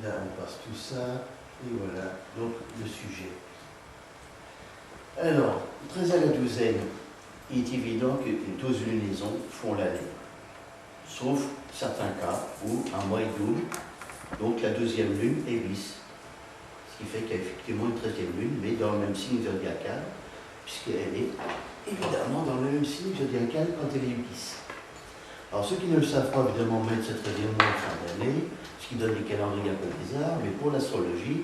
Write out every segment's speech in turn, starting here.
Là, on passe tout ça, et voilà, donc le sujet. Alors, 13 à la douzaine, il est évident qu'une 12 lunaisons font l'année. Sauf certains cas où un mois est double, donc la deuxième lune est bis. Ce qui fait qu'il y a effectivement une 13e lune, mais dans le même signe zodiacal, puisqu'elle est évidemment dans le même signe zodiacal quand elle est bis. Alors ceux qui ne le savent pas, évidemment, mettent cette 13e mois en fin d'année, ce qui donne des calendriers un peu bizarres, mais pour l'astrologie,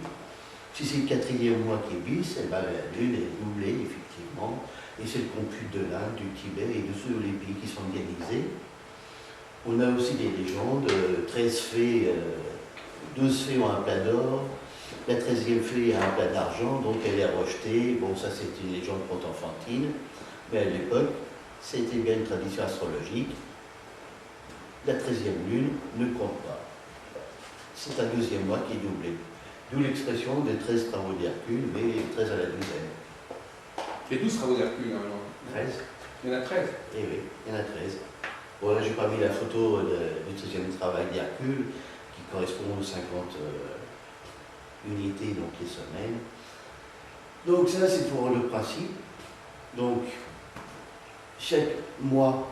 si c'est le 4e mois qui est bis, eh ben, la lune est doublée, effectivement, et c'est le compute de l'Inde, du Tibet et de tous les pays qui sont organisés. On a aussi des légendes, 13 fées, 12 fées ont un plat d'or, la 13e fée a un plat d'argent, donc elle est rejetée. Bon, ça c'est une légende enfantine, mais à l'époque, c'était bien une tradition astrologique. La 13e lune ne compte pas. C'est un deuxième mois qui est doublé. D'où l'expression des 13 travaux d'Hercule, mais 13 à la douzaine. Les 12 travaux d'Hercule, normalement. 13. Il y en a 13. Eh oui, il y en a 13. Bon, là, j'ai pas mis la photo du 13e travail d'Hercule, qui correspond aux 50 unités, donc les semaines. Donc ça, c'est pour le principe. Donc, chaque mois,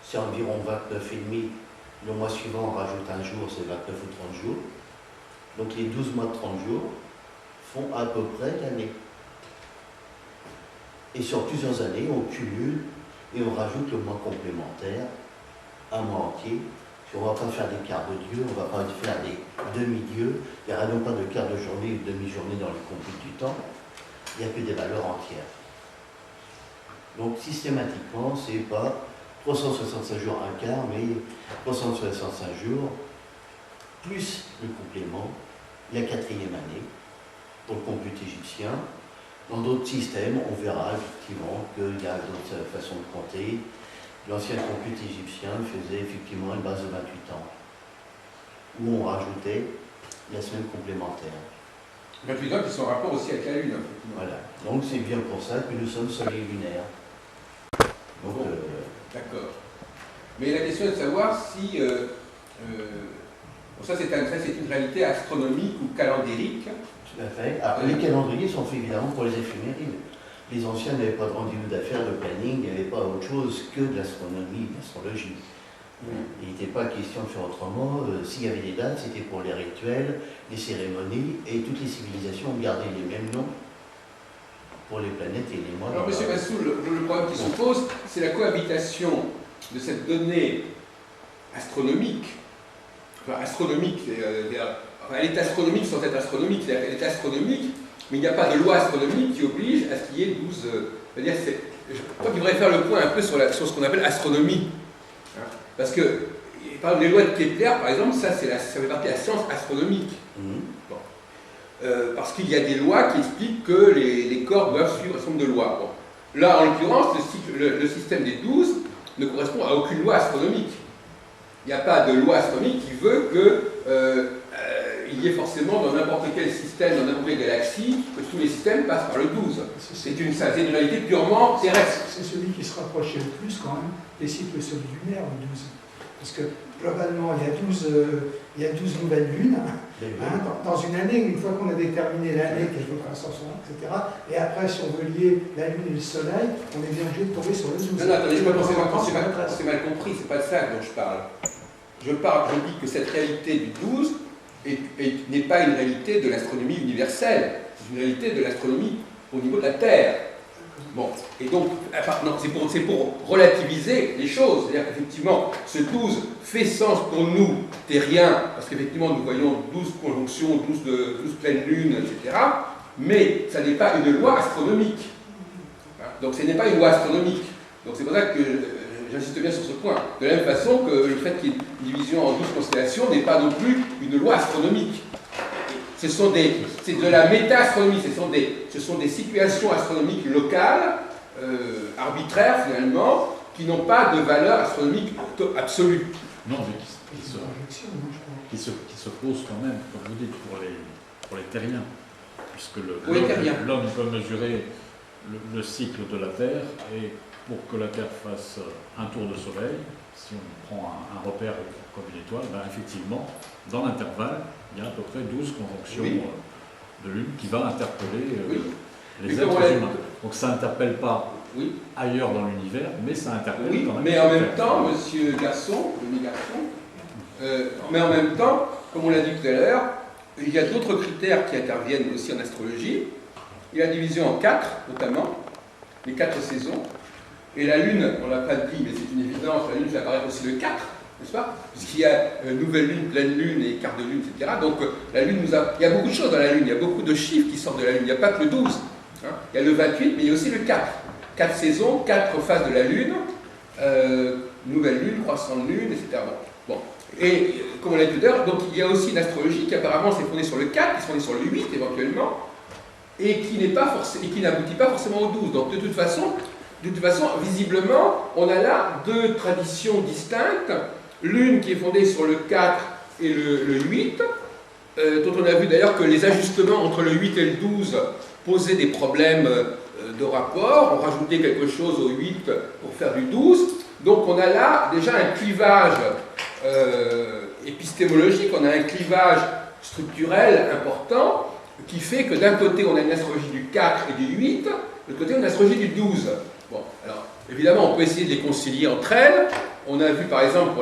c'est environ 29,5. Le mois suivant, on rajoute un jour, c'est 29 ou 30 jours. Donc les 12 mois de 30 jours font à peu près l'année. Et sur plusieurs années, on cumule et on rajoute le mois complémentaire, un mois entier. On ne va pas faire des quarts de Dieu, on ne va pas faire des demi-dieux. Il n'y aura non pas de quart de journée ou de demi-journée dans le compute du temps. Il n'y a que des valeurs entières. Donc systématiquement, ce n'est pas 365 jours un quart, mais 365 jours, plus le complément, la 4e année, pour le compute égyptien. Dans d'autres systèmes, on verra effectivement qu'il y a d'autres façons de compter. L'ancien compute égyptien faisait effectivement une base de 28 ans, où on rajoutait la semaine complémentaire. 28 ans qui sont en rapport aussi avec la Lune. Voilà, donc c'est bien pour ça que nous sommes soleil lunaire. Donc, bon, d'accord. Mais la question est de savoir si... bon, ça c'est une réalité astronomique ou calendérique. Tout à fait. Alors, les calendriers sont faits évidemment pour les éphémérides. Les anciens n'avaient pas de rendez-vous d'affaires, de planning, il n'y avait pas autre chose que de l'astronomie, de l'astrologie. Il n'était pas question de faire autrement. S'il y avait des dates, c'était pour les rituels, les cérémonies, et toutes les civilisations ont gardé les mêmes noms pour les planètes et les mois. Alors, M. Massou, le problème qui se pose, c'est la cohabitation de cette donnée astronomique. Enfin, astronomique, elle est astronomique sans être astronomique, c'est-à-dire qu'elle est astronomique, mais il n'y a pas de loi astronomique qui oblige à ce qu'il y ait 12... c'est-à-dire, je crois qu'il faudrait faire le point un peu sur ce qu'on appelle astronomie. Hein, parce que, par exemple, les lois de Kepler, par exemple, ça fait partie de la science astronomique. Bon. Parce qu'il y a des lois qui expliquent que les corps doivent suivre un certain nombre de lois. Bon. Là, en l'occurrence, le système des 12 ne correspond à aucune loi astronomique. Il n'y a pas de loi astronomique qui veut qu'il y ait forcément dans n'importe quel système, dans n'importe quelle galaxie, que tous les systèmes passent par le 12. C'est une réalité purement terrestre. C'est celui qui se rapprochait le plus quand même des cycles lunaires, le 12. Parce que globalement, il y a 12 nouvelles lunes dans une année, une fois qu'on a déterminé l'année, qu'elle vaut 360, etc. Et après, si on veut lier la lune et le soleil, on est bien obligé de tomber sur le 12. Non, attendez, c'est mal compris, c'est pas de ça dont je parle. Je dis que cette réalité du 12 n'est pas une réalité de l'astronomie universelle, c'est une réalité de l'astronomie au niveau de la Terre. Bon, et donc, c'est pour relativiser les choses, c'est-à-dire qu'effectivement, ce 12 fait sens pour nous, terriens, parce qu'effectivement, nous voyons 12 conjonctions, 12 pleines lunes, etc., mais ça n'est pas une loi astronomique. Donc, ce n'est pas une loi astronomique. Donc, c'est pour ça que j'insiste bien sur ce point. De la même façon que le fait qu'il y ait une division en 12 constellations n'est pas non plus une loi astronomique. C'est de la méta-astronomie, ce sont des situations astronomiques locales, arbitraires finalement, qui n'ont pas de valeur astronomique absolue. Non, mais qui se posent quand même, comme vous dites, pour les terriens. Puisque l'homme peut mesurer le cycle de la Terre et pour que la Terre fasse un tour de soleil, si on prend un repère comme une étoile, ben effectivement, dans l'intervalle, il y a à peu près 12 conjonctions de Lune qui va interpeller les êtres humains. Donc ça n'interpelle pas ailleurs dans l'univers, mais ça interpelle quand même. Mais en même temps, monsieur Garçon, mais en même temps, comme on l'a dit tout à l'heure, il y a d'autres critères qui interviennent aussi en astrologie. Il y a la division en 4, notamment, les 4 saisons. Et la Lune, on ne l'a pas dit, mais c'est une évidence, la Lune fait apparaître aussi le 4, n'est-ce pas? Puisqu'il y a nouvelle Lune, pleine Lune et quart de Lune, etc. Donc la Lune il y a beaucoup de choses dans la Lune, il y a beaucoup de chiffres qui sortent de la Lune. Il n'y a pas que le 12. Hein. Il y a le 28, mais il y a aussi le 4. 4 saisons, 4 phases de la Lune, nouvelle Lune, croissant de Lune, etc. Bon. Et comme on l'a dit tout à l'heure, donc il y a aussi une astrologie qui apparemment s'est fondée sur le 4, qui s'est fondée sur le 8 éventuellement, et qui n'aboutit pas forcément au 12. Donc de toute façon, visiblement, on a là 2 traditions distinctes, l'une qui est fondée sur le 4 et le 8, dont on a vu d'ailleurs que les ajustements entre le 8 et le 12 posaient des problèmes de rapport, on rajoutait quelque chose au 8 pour faire du 12, donc on a là déjà un clivage épistémologique, on a un clivage structurel important, qui fait que d'un côté on a une astrologie du 4 et du 8, de l'autre côté on a une astrologie du 12. Bon, alors évidemment on peut essayer de les concilier entre elles. On a vu par exemple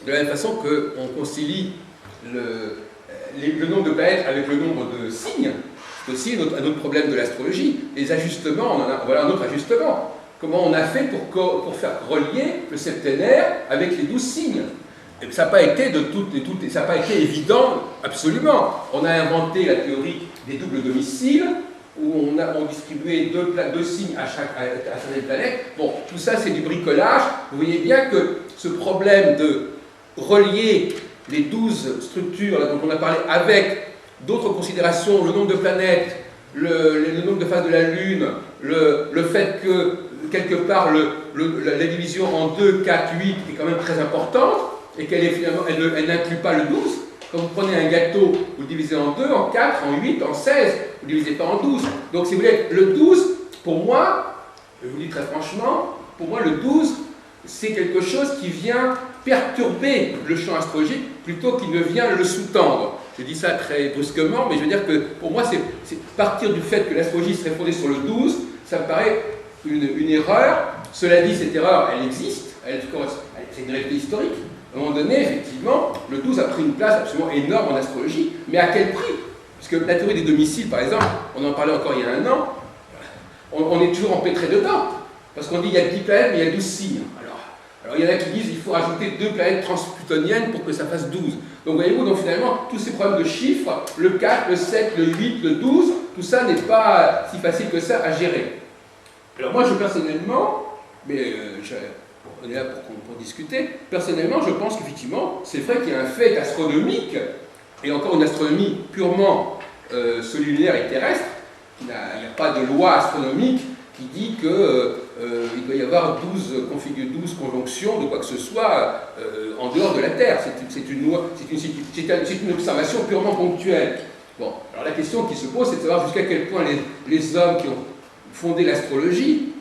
de la même façon qu'on concilie le nombre de planètes avec le nombre de signes. C'est aussi un autre problème de l'astrologie. Les ajustements, voilà un autre ajustement. Comment on a fait pour faire relier le septénaire avec les 12 signes? Et ça n'a pas été ça n'a pas été évident, absolument. On a inventé la théorie des doubles domiciles, où on distribuait deux signes à certaines planètes. Bon, tout ça c'est du bricolage. Vous voyez bien que ce problème de relier les 12 structures dont on a parlé avec d'autres considérations, le nombre de planètes, le nombre de phases de la Lune, le fait que quelque part la division en 2, 4, 8 est quand même très importante, et qu'elle n'inclut pas le 12. Quand vous prenez un gâteau, vous le divisez en 2, en 4, en 8, en 16, vous ne divisez pas en 12. Donc si vous voulez, le 12, pour moi, je vous le dis très franchement, pour moi le 12, c'est quelque chose qui vient perturber le champ astrologique plutôt qu'il ne vient le sous-tendre. Je dis ça très brusquement, mais je veux dire que pour moi, c'est partir du fait que l'astrologie serait fondée sur le 12, ça me paraît une erreur. Cela dit, cette erreur, elle existe, c'est une réalité historique. À un moment donné, effectivement, le 12 a pris une place absolument énorme en astrologie, mais à quel prix? Parce que la théorie des domiciles, par exemple, on en parlait encore il y a 1 an, on est toujours empêtré dedans. Parce qu'on dit qu'il y a 10 planètes, mais il y a 12 signes. Alors il y en a qui disent qu'il faut rajouter 2 planètes transplutoniennes pour que ça fasse 12. Donc voyez-vous, donc finalement, tous ces problèmes de chiffres, le 4, le 7, le 8, le 12, tout ça n'est pas si facile que ça à gérer. Alors moi, je personnellement, mais on est là pour discuter, personnellement, je pense qu'effectivement, c'est vrai qu'il y a un fait astronomique, et encore une astronomie purement solulaire et terrestre, il n'y a pas de loi astronomique qui dit qu'il doit y avoir 12 conjonctions de quoi que ce soit en dehors de la Terre. C'est une observation purement ponctuelle. Bon, alors la question qui se pose, c'est de savoir jusqu'à quel point les hommes qui ont fondé l'astrologie,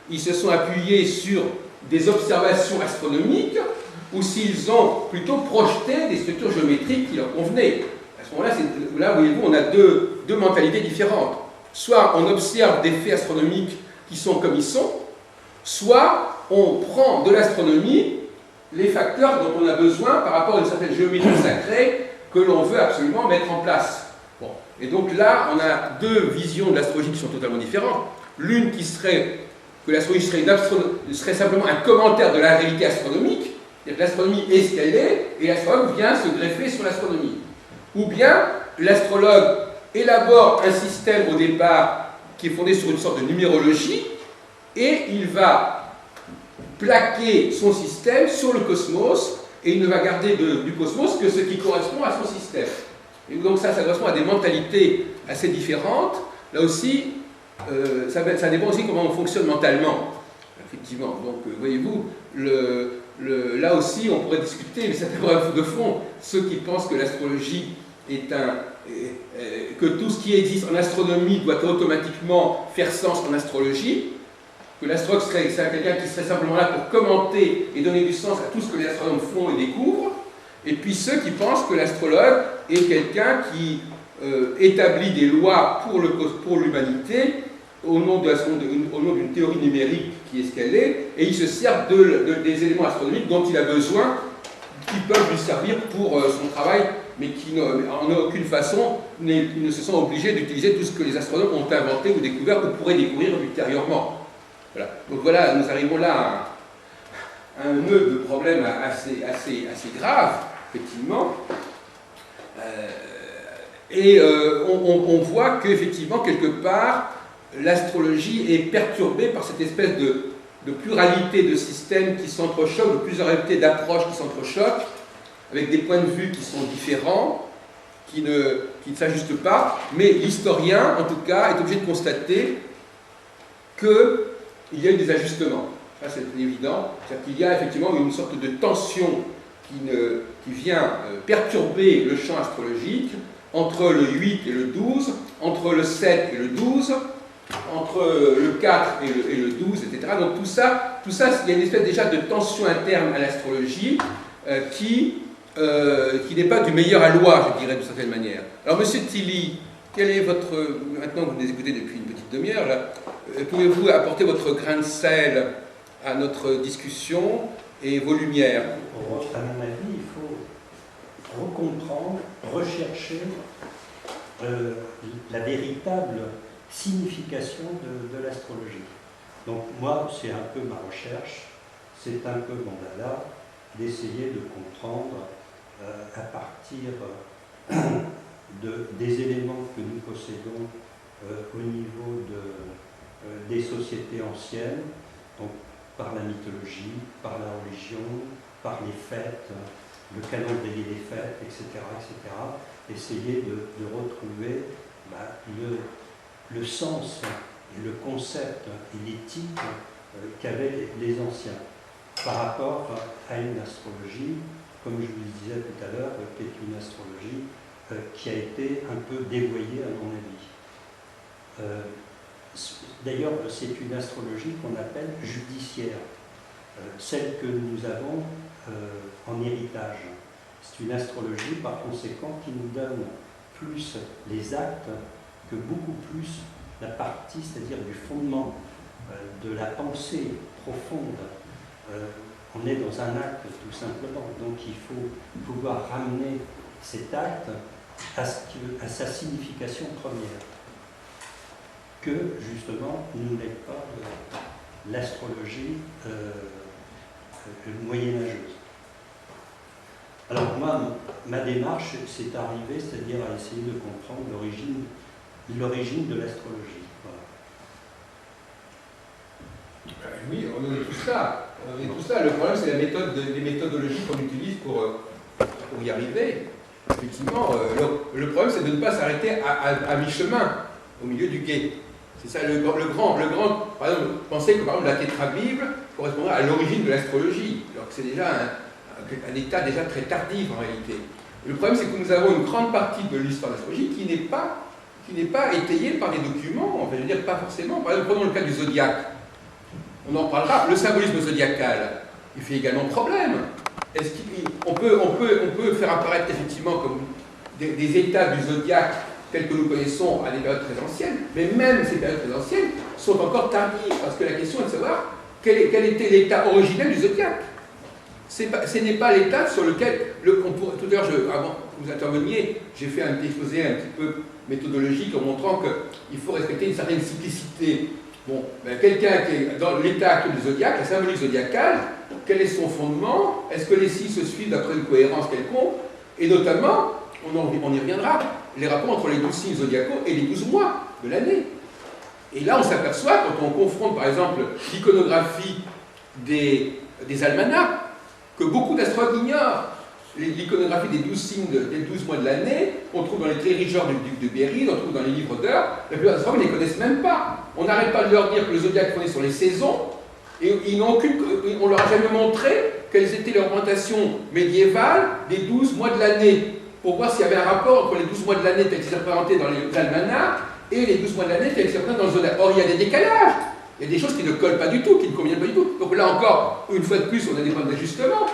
ils se sont appuyés sur des observations astronomiques ou s'ils ont plutôt projeté des structures géométriques qui leur convenaient. À ce moment-là, là voyez-vous, on a deux mentalités différentes. Soit on observe des faits astronomiques qui sont comme ils sont, soit on prend de l'astronomie les facteurs dont on a besoin par rapport à une certaine géométrie sacrée que l'on veut absolument mettre en place. Bon. Et donc là, on a deux visions de l'astrologie qui sont totalement différentes. L'une qui serait que l'astrologie serait simplement un commentaire de la réalité astronomique, c'est-à-dire que l'astronomie est ce qu'elle est, et l'astrologue vient se greffer sur l'astronomie. Ou bien, l'astrologue élabore un système au départ qui est fondé sur une sorte de numérologie, et il va plaquer son système sur le cosmos, et il ne va garder du cosmos que ce qui correspond à son système. Et donc ça correspond à des mentalités assez différentes. Là aussi, ça dépend aussi comment on fonctionne mentalement, effectivement. Donc, voyez-vous, là aussi, on pourrait discuter, mais c'est un problème de fond. Ceux qui pensent que l'astrologie est que tout ce qui existe en astronomie doit automatiquement faire sens en astrologie, que l'astrologue serait quelqu'un qui serait simplement là pour commenter et donner du sens à tout ce que les astronomes font et découvrent, et puis ceux qui pensent que l'astrologue est quelqu'un qui établit des lois pour l'humanité au nom d'une théorie numérique qui est ce qu'elle est, et il se sert des éléments astronomiques dont il a besoin, qui peuvent lui servir pour son travail, mais qui en aucune façon ne se sont obligés d'utiliser tout ce que les astronomes ont inventé ou découvert ou pourraient découvrir ultérieurement. Voilà. Donc voilà, nous arrivons là à un nœud de problèmes assez grave, effectivement. On voit qu'effectivement, quelque part, l'astrologie est perturbée par cette espèce de pluralité de systèmes qui s'entrechoquent, de pluralité d'approches qui s'entrechoquent, avec des points de vue qui sont différents, qui ne s'ajustent pas, mais l'historien, en tout cas, est obligé de constater qu'il y a eu des ajustements. Ça, c'est évident. C'est-à-dire qu'il y a effectivement une sorte de tension qui vient perturber le champ astrologique entre le 8 et le 12, entre le 7 et le 12, entre le 4 et le 12, etc. Donc tout ça, il y a une espèce déjà de tension interne à l'astrologie qui n'est pas du meilleur aloi, je dirais, d'une certaine manière. Alors, Monsieur Tilly, quel est votre... Maintenant que vous nous écoutez depuis une petite demi-heure, là, pouvez-vous apporter votre grain de sel à notre discussion et vos lumières? À mon avis, il faut recomprendre, rechercher la véritable signification de l'astrologie. Donc moi, c'est un peu ma recherche, c'est un peu mon dada, d'essayer de comprendre à partir des éléments que nous possédons au niveau des sociétés anciennes, donc par la mythologie, par la religion, par les fêtes, le calendrier des fêtes, etc., essayer de retrouver le sens et le concept et l'éthique qu'avaient les anciens par rapport à une astrologie, comme je vous le disais tout à l'heure, qui est une astrologie qui a été un peu dévoyée à mon avis. D'ailleurs, c'est une astrologie qu'on appelle judiciaire, celle que nous avons en héritage. C'est une astrologie, par conséquent, qui nous donne plus les actes que beaucoup plus la partie, c'est-à-dire du fondement, de la pensée profonde. On est dans un acte, tout simplement. Donc il faut pouvoir ramener cet acte à sa signification première, que justement nous n'est pas l'astrologie moyenâgeuse. Alors moi, ma démarche, c'est d'arriver, c'est-à-dire à essayer de comprendre l'origine de l'astrologie. Voilà. Oui, on est tout ça. Le problème, c'est les méthodologies qu'on utilise pour y arriver. Effectivement, le problème, c'est de ne pas s'arrêter à mi-chemin, au milieu du gué. C'est ça le grand. Par exemple, pensez que par exemple la tétrabible correspondrait à l'origine de l'astrologie, alors que c'est déjà un état déjà très tardif en réalité. Le problème, c'est que nous avons une grande partie de l'histoire de l'astrologie qui n'est pas étayée par des documents, enfin, je veux dire pas forcément. Par exemple, prenons le cas du zodiaque. On en parlera. Le symbolisme zodiacal, il fait également problème. On peut faire apparaître effectivement comme des états du zodiaque tels que nous connaissons à des périodes très anciennes, mais même ces périodes très anciennes sont encore tardives, parce que la question est de savoir quel était l'état originel du zodiaque. Ce n'est pas l'état sur lequel, tout à l'heure, avant que vous interveniez, j'ai fait un exposé un petit peu méthodologique en montrant qu'il faut respecter une certaine simplicité. Bon, quelqu'un qui est dans l'état actuel du zodiaque, la symbolique zodiacale, quel est son fondement? Est-ce que les signes se suivent d'après une cohérence quelconque? Et notamment, on y reviendra, les rapports entre les 12 signes zodiacaux et les 12 mois de l'année. Et là, on s'aperçoit, quand on confronte par exemple l'iconographie des almanachs, que beaucoup d'astrologues ignorent. L'iconographie des 12 signes, des 12 mois de l'année, on trouve dans les Trérigeurs du duc de Berry, on trouve dans les livres d'heures, la plupart des astrologues ne les connaissent même pas. On n'arrête pas de leur dire que le zodiaque fondé sur les saisons, et on leur a jamais montré quelles étaient les représentations médiévales des 12 mois de l'année, pour voir s'il y avait un rapport entre les 12 mois de l'année tels qu'ils sont représentés dans les almanachs et les 12 mois de l'année tels qu'ils sont représentés dans le zodiaque. Or, il y a des décalages. Il y a des choses qui ne collent pas du tout, qui ne conviennent pas du tout. Donc là encore, une fois de plus, on a des points d'ajustement.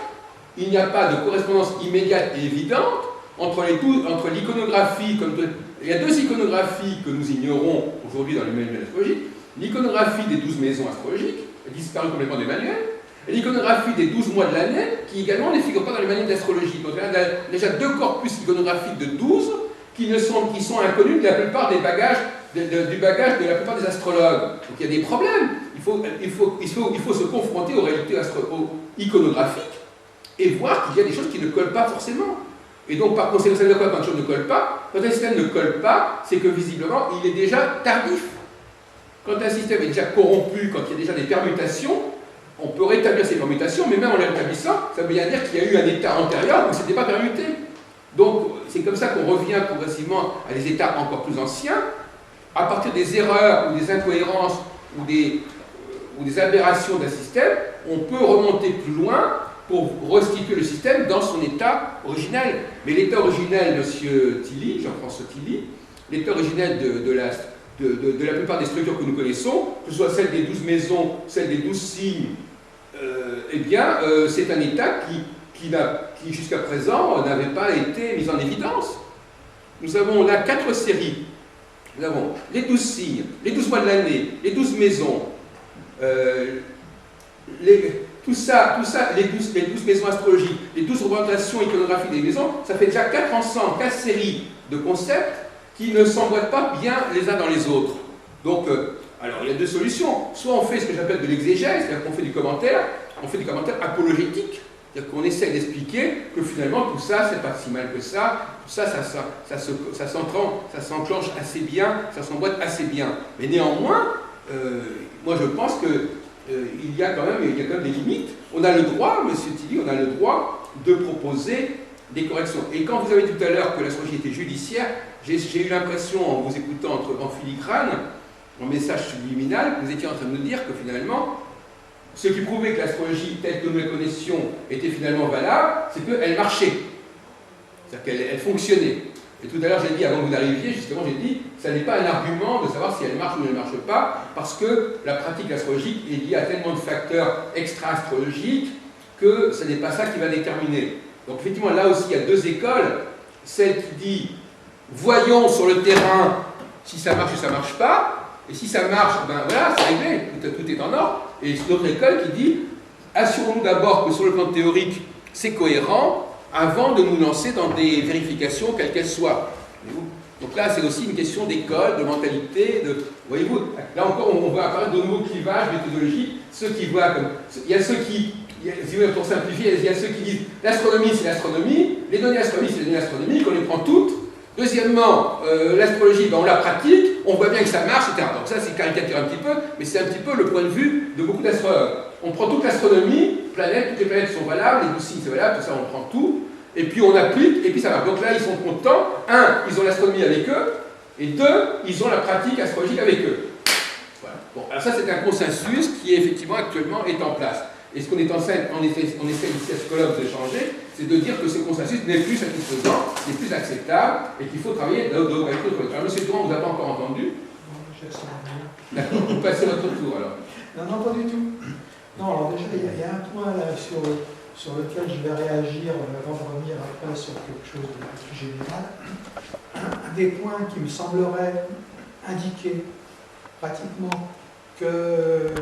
Il n'y a pas de correspondance immédiate et évidente entre l'iconographie, il y a deux iconographies que nous ignorons aujourd'hui dans les manuels astrologiques. L'iconographie des 12 maisons astrologiques, a disparu complètement des manuels, et l'iconographie des 12 mois de l'année, qui également ne figure pas dans les manuels d'astrologie. Donc il y a déjà deux corpus iconographiques de 12 qui sont inconnus de la plupart des bagages, du bagage de la plupart des astrologues. Donc il y a des problèmes. Il faut se confronter aux réalités iconographiques et voir qu'il y a des choses qui ne collent pas forcément. Et donc par conséquent, ça veut dire quoi quand une chose ne colle pas? Quand un système ne colle pas, c'est que visiblement il est déjà tardif. Quand un système est déjà corrompu, quand il y a déjà des permutations, on peut rétablir ces permutations, mais même en les rétablissant, ça veut bien dire qu'il y a eu un état antérieur où ce n'était pas permuté. Donc c'est comme ça qu'on revient progressivement à des états encore plus anciens, à partir des erreurs ou des incohérences ou des aberrations d'un système, on peut remonter plus loin pour restituer le système dans son état originel. Mais l'état originel, monsieur Tilly, Jean-François Tilly, l'état originel de la plupart des structures que nous connaissons, que ce soit celle des 12 maisons, celle des 12 signes, eh bien, c'est un état qui jusqu'à présent n'avait pas été mis en évidence. Nous avons là 4 séries. Nous avons les 12 signes, les 12 mois de l'année, les 12 maisons, tout ça, les 12 maisons astrologiques, les 12 représentations iconographiques des maisons, ça fait déjà 4 ensembles, 4 séries de concepts qui ne s'emboîtent pas bien les uns dans les autres. Donc, alors il y a deux solutions. Soit on fait ce que j'appelle de l'exégèse, c'est-à-dire qu'on fait du commentaire, apologétique, c'est-à-dire qu'on essaie d'expliquer que finalement tout ça, c'est pas si mal que ça, tout ça, ça s'enclenche assez bien, ça s'emboîte assez bien. Mais néanmoins, moi je pense que il y a quand même des limites. On a le droit, monsieur Tilly, on a le droit de proposer des corrections. Et quand vous avez dit tout à l'heure que l'astrologie était judiciaire, j'ai eu l'impression, en vous écoutant en filigrane, en message subliminal, que vous étiez en train de nous dire que finalement, ce qui prouvait que l'astrologie telle que nous la connaissions était finalement valable, c'est qu'elle marchait. C'est-à-dire qu'elle fonctionnait. Et tout à l'heure, j'ai dit, avant que vous arriviez, justement, j'ai dit, ça n'est pas un argument de savoir si elle marche ou ne marche pas, parce que la pratique astrologique est liée à tellement de facteurs extra-astrologiques que ce n'est pas ça qui va déterminer. Donc effectivement, là aussi, il y a deux écoles. Celle qui dit, voyons sur le terrain si ça marche ou ça ne marche pas, et si ça marche, ben voilà, c'est réglé, tout est en ordre. Et c'est l'autre école qui dit, assurons-nous d'abord que sur le plan théorique, c'est cohérent, avant de nous lancer dans des vérifications, quelles qu'elles soient. Donc là, c'est aussi une question d'école, de mentalité, voyez-vous, là encore, on va apparaître de nouveaux clivages méthodologiques, ceux qui voient comme... Il y a ceux qui, pour simplifier, il y a ceux qui disent, l'astronomie, c'est l'astronomie, les données astronomiques, c'est les données astronomiques, on les prend toutes. Deuxièmement, l'astrologie, ben on la pratique, on voit bien que ça marche, etc. Donc ça, c'est caricaturé un petit peu, mais c'est un petit peu le point de vue de beaucoup d'astrologues. On prend toute l'astronomie, toutes les planètes sont valables, les 12 signes c'est valable, tout ça, on prend tout, et puis on applique, et puis ça marche. Donc là, ils sont contents. Un, ils ont l'astronomie avec eux, et deux, ils ont la pratique astrologique avec eux. Voilà. Bon, alors ça, c'est un consensus qui, effectivement, actuellement, est en place. Et ce qu'on est on essaie ici à ce colloque d'échanger, c'est de dire que ce consensus n'est plus satisfaisant, n'est plus acceptable, et qu'il faut travailler d'autres. Alors, monsieur Durand, vous n'avez pas encore entendu? D'accord, vous passez votre tour alors. Non, pas du tout. Non, alors déjà, il y a un point là sur lequel je vais réagir avant de revenir après sur quelque chose de plus général. Un des points qui me semblerait indiquer pratiquement que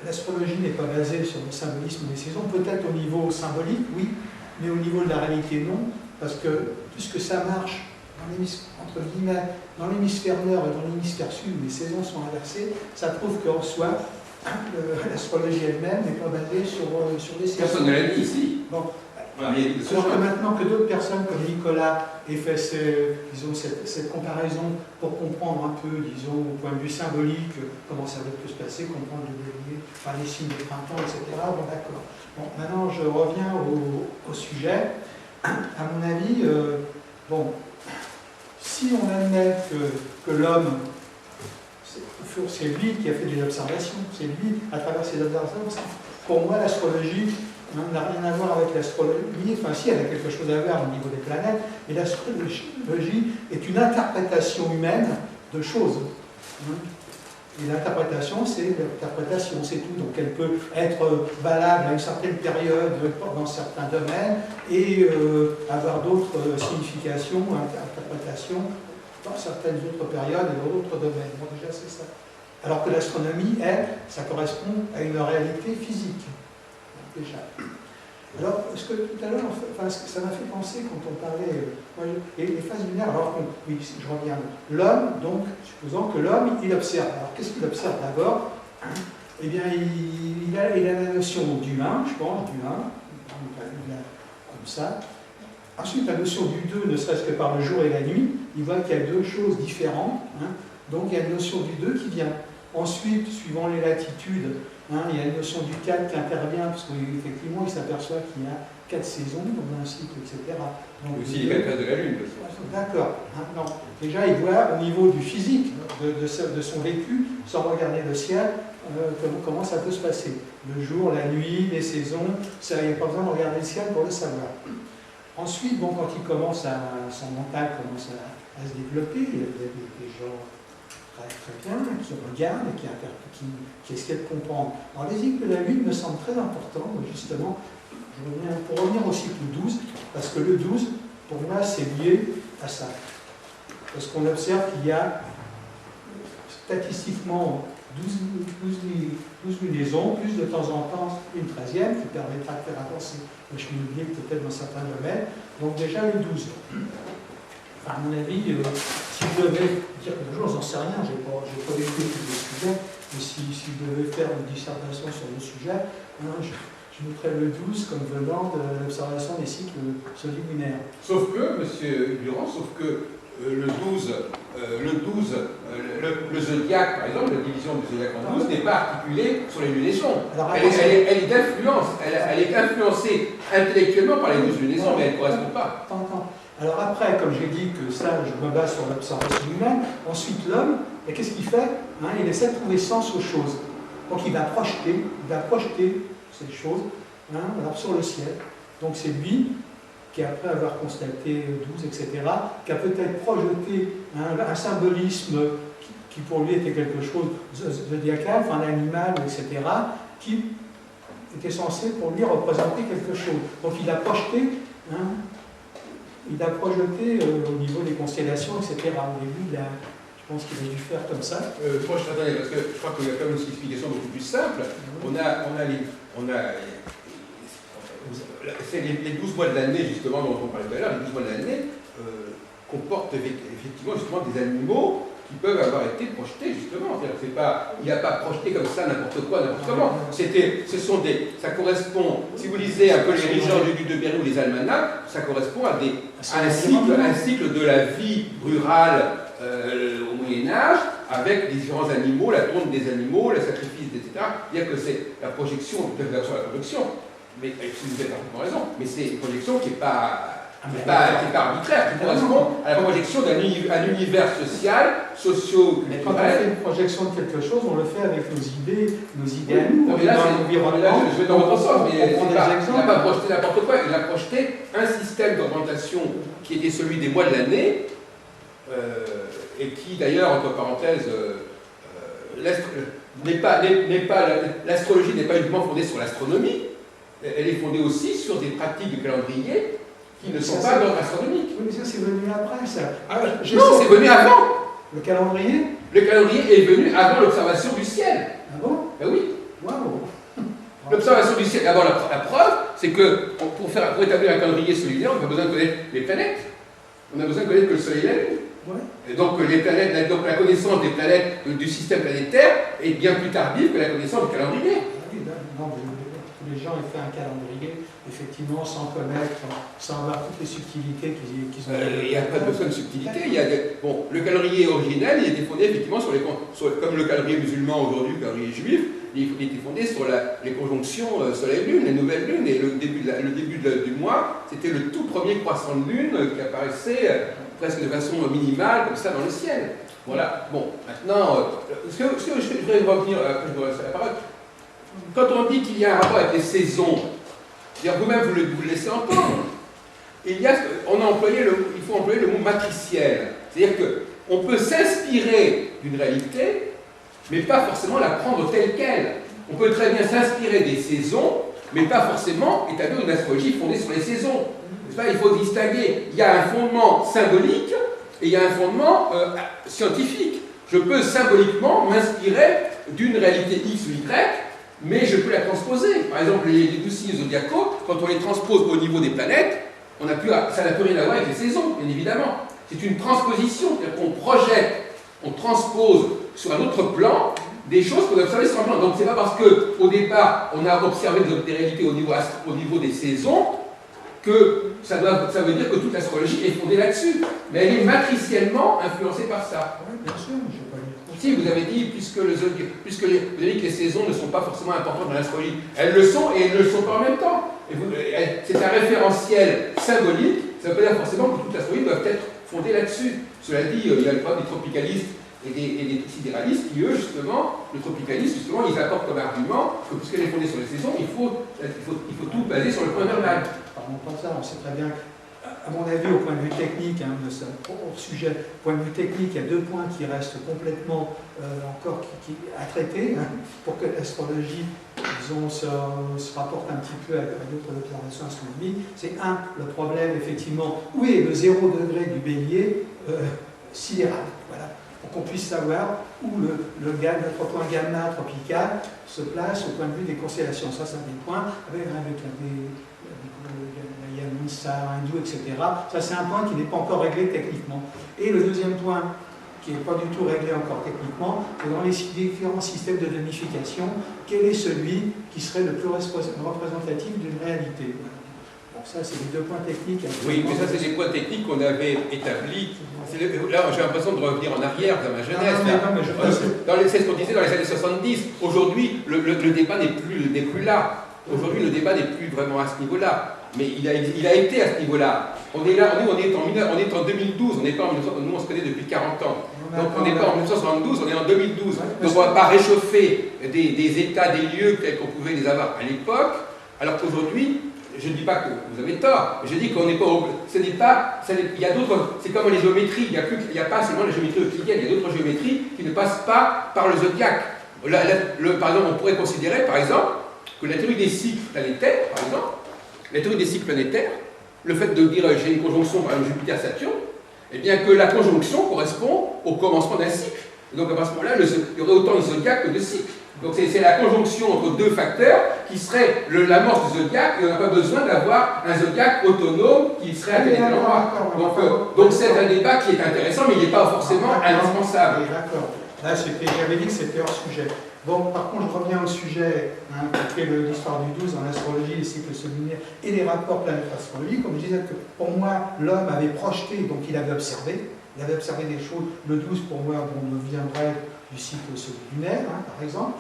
l'astrologie n'est pas basée sur le symbolisme des saisons, peut-être au niveau symbolique, oui, mais au niveau de la réalité, non, parce que puisque ça marche entre guillemets dans l'hémisphère nord et dans l'hémisphère sud, où les saisons sont inversées, ça prouve qu'en soi, l'astrologie elle-même n'est pas basée sur les saisons. Personne ne l'a dit ici. Bon. Alors que maintenant que d'autres personnes comme Nicolas aient fait cette comparaison pour comprendre un peu, disons, au point de vue symbolique, comment ça peut se passer, comprendre les signes de printemps, etc. Bon, d'accord. Bon, maintenant, je reviens au sujet. À mon avis, bon, si on admet que l'homme, c'est lui qui a fait des observations, c'est lui, à travers ses observations, pour moi, l'astrologie n'a rien à voir avec l'astrologie, enfin si, elle a quelque chose à voir au niveau des planètes, mais l'astrologie est une interprétation humaine de choses. Et l'interprétation, c'est l'interprétation, c'est tout. Donc elle peut être valable à une certaine période dans certains domaines et avoir d'autres significations, interprétations dans certaines autres périodes et dans d'autres domaines. Bon, déjà, c'est ça. Alors que l'astronomie, elle, ça correspond à une réalité physique. Déjà. Alors, ce que tout à l'heure, enfin, ça m'a fait penser quand on parlait les phases lunaires. Alors, oui, je reviens. L'homme, donc, supposons que l'homme, il observe. Alors, qu'est-ce qu'il observe d'abord? Eh bien, il a la notion du 1, je pense, du 1, comme ça. Ensuite, la notion du 2, ne serait-ce que par le jour et la nuit, il voit qu'il y a deux choses différentes. Donc, il y a une notion du 2 qui vient. Ensuite, suivant les latitudes, il y a une notion du 4 qui intervient, parce qu'effectivement, il s'aperçoit qu'il y a 4 saisons dans un cycle, etc. Donc, aussi les 4 phases de la Lune. D'accord. Déjà, il voit au niveau du physique, de son vécu, sans regarder le ciel, comment ça peut se passer. Le jour, la nuit, les saisons, il n'y a pas besoin de regarder le ciel pour le savoir. Ensuite, bon, quand il commence son mental commence à se développer, il y a des gens très bien, qui regardent et qui essaient de comprendre. Alors les cycles de la Lune me semblent très importants, justement, pour revenir au cycle 12, parce que le 12, pour moi, c'est lié à ça. Parce qu'on observe qu'il y a statistiquement 12 lunaisons, plus de temps en temps une 13e, qui permettra de faire avancer le cheminement peut-être dans certains domaines. Donc déjà le 12. Enfin, à mon avis, si je devais dire quelque chose, j'en sais rien, je n'ai pas vécu tous les sujets, mais si je devais faire une dissertation sur le sujet, je mettrais le 12 comme venant de l'observation des cycles solaires. Sauf que, monsieur Durand, le 12, le zodiaque, par exemple, la division du zodiaque en 12 n'est pas articulée sur les lunaisons. Elle est d'influence, elle est influencée intellectuellement par les 12 lunaisons, mais elle ne correspond pas. Alors après, comme j'ai dit que ça, je me base sur l'observation humaine, ensuite l'homme, qu'est-ce qu'il fait? Il essaie de trouver sens aux choses. Donc il va projeter ces choses alors sur le ciel. Donc c'est lui qui, après avoir constaté 12, etc., qui a peut-être projeté un symbolisme qui pour lui était quelque chose de zodiacal, enfin un animal, etc., qui était censé pour lui représenter quelque chose. Donc il a projeté au niveau des constellations, etc. Au début, je pense qu'il a dû faire comme ça. Moi, attendez, parce que je crois qu'il y a quand même une explication beaucoup plus simple. C'est les 12 mois de l'année, justement, dont on parlait tout à l'heure, les 12 mois de l'année comportent effectivement justement des animaux qui peuvent avoir été projetés, justement. Il n'a pas projeté comme ça n'importe quoi, n'importe comment. Ça correspond, si vous lisez un peu les régions du de Berry ou les almanachs, ça correspond à un cycle de la vie rurale au Moyen-Âge, avec différents animaux, la tonte des animaux, le sacrifice, etc. Bien que c'est la projection, peut-être la projection, mais vous avez parfaitement raison, mais c'est une projection qui n'est pas arbitraire, qui correspond à la projection d'un univers social, socio-culturel. Mais quand on fait une projection de quelque chose, on le fait avec nos idées à nous, dans l'environnement. Je vais dans votre sens, mais il n'a pas projeté n'importe quoi, il a projeté un système d'augmentation qui était celui des mois de l'année, et qui d'ailleurs, entre parenthèses, l'astrologie n'est pas uniquement fondée sur l'astronomie, elle est fondée aussi sur des pratiques de calendrier qui ne sont pas d'ordre astronomique. Oui, mais ça c'est venu après, ça. Non, c'est venu avant. Le calendrier? Le calendrier est venu avant l'observation du ciel. Ah bon? Ben oui. Waouh. L'observation du ciel, d'abord la preuve, c'est que pour établir un calendrier solaire, on n'a pas besoin de connaître les planètes. On a besoin de connaître que le Soleil et la Lune. Ouais. Et donc les planètes, donc la connaissance des planètes du système planétaire est bien plus tardive que la connaissance du calendrier. Oui, non, les gens ont fait un calendrier, effectivement, sans connaître, sans avoir toutes les subtilités qu'ils ont. Il n'y a pas besoin de subtilité. Bon, le calendrier originel, il était fondé effectivement comme le calendrier musulman aujourd'hui, le calendrier juif, il était fondé sur les conjonctions Soleil-Lune, les nouvelles lunes, et le début du mois, c'était le tout premier croissant de lune qui apparaissait presque de façon minimale, comme ça, dans le ciel. Voilà. Bon, maintenant, ce que je voudrais revenir, après je vous laisser la parole. Quand on dit qu'il y a un rapport avec les saisons, vous-même vous le laissez entendre, il faut employer le mot matriciel. C'est-à-dire qu'on peut s'inspirer d'une réalité mais pas forcément la prendre telle qu'elle. On peut très bien s'inspirer des saisons, mais pas forcément établir une astrologie fondée sur les saisons. Il faut distinguer. Il y a un fondement symbolique et il y a un fondement scientifique. Je peux symboliquement m'inspirer d'une réalité X ou Y, mais je peux la transposer. Par exemple, les 12 signes zodiacaux, quand on les transpose au niveau des planètes, ça n'a plus rien à voir avec les saisons, bien évidemment. C'est une transposition, c'est-à-dire qu'on projette, on transpose sur un autre plan des choses qu'on a observées sur un plan. Donc c'est pas parce qu'au départ, on a observé des réalités au niveau des saisons que ça veut dire que toute l'astrologie est fondée là-dessus. Mais elle est matriciellement influencée par ça. Oui, bien sûr, je ne pas dire. Si vous avez dit, vous avez dit que les saisons ne sont pas forcément importantes dans l'astrologie, elles le sont et elles ne le sont pas en même temps. C'est un référentiel symbolique, ça ne veut pas dire forcément que toute l'astrologie doit être fondée là-dessus. Cela dit, il y a le problème des tropicalistes et des sidéralistes qui, eux, justement, le tropicaliste, justement, ils apportent comme argument que puisqu'elle est fondée sur les saisons, il faut tout baser sur le point vernal. Parlons pas de ça, on sait très bien que, à mon avis, au point de vue technique, hors sujet, au point de vue technique, il y a deux points qui restent complètement encore à traiter pour que l'astrologie, disons, se rapporte un petit peu à d'autres observations astronomiques. C'est le problème, effectivement, où est le 0 degré du bélier sidéral, voilà, pour qu'on puisse savoir où notre point gamma tropical se place au point de vue des constellations. Ça, c'est un des points, avec il y a Missa, hindou, etc. Ça, c'est un point qui n'est pas encore réglé techniquement. Et le deuxième point, qui n'est pas du tout réglé encore techniquement, c'est dans les différents systèmes de donification, quel est celui qui serait le plus représentatif d'une réalité. Bon, ça, c'est les deux points techniques. Oui, mais ça, c'est des points techniques qu'on avait établis. Là, j'ai l'impression de revenir en arrière dans ma jeunesse. C'est ce qu'on disait dans les années 70. Aujourd'hui, le débat n'est plus là. Aujourd'hui, le débat n'est plus vraiment à ce niveau-là. Mais il a été à ce niveau-là. On est là, on est en 2012, on n'est pas en 1972, nous on se connaît depuis 40 ans. Donc on n'est pas en 1972, on est en 2012. Donc on ne va pas réchauffer des états, des lieux tels qu'on pouvait les avoir à l'époque, alors qu'aujourd'hui, je ne dis pas que vous avez tort, je dis qu'on n'est pas. Il y a d'autres. C'est comme les géométries, il n'y a pas seulement la géométrie euclidienne, il y a d'autres géométries qui ne passent pas par le zodiaque. Par exemple, on pourrait considérer, par exemple, que la théorie des cycles planétaires, par exemple, la théorie des cycles planétaires, le fait de dire j'ai une conjonction par exemple Jupiter-Saturne, eh bien que la conjonction correspond au commencement d'un cycle. Et donc à ce moment-là, il y aurait autant de zodiaques que de cycles. Donc c'est la conjonction entre deux facteurs qui serait l'amorce du zodiaque, et on n'a pas besoin d'avoir un zodiaque autonome qui serait à tel endroit. Donc c'est un débat qui est intéressant, mais il n'est pas forcément indispensable. D'accord. Là, j'avais dit que c'était hors sujet. Bon, par contre, je reviens au sujet, qui est l'histoire du 12 en astrologie, les cycles solaires et les rapports planète-astrologie. Comme je disais, que pour moi, l'homme avait projeté, donc il avait observé des choses. Le 12, pour moi, on viendrait du cycle lunaire, par exemple.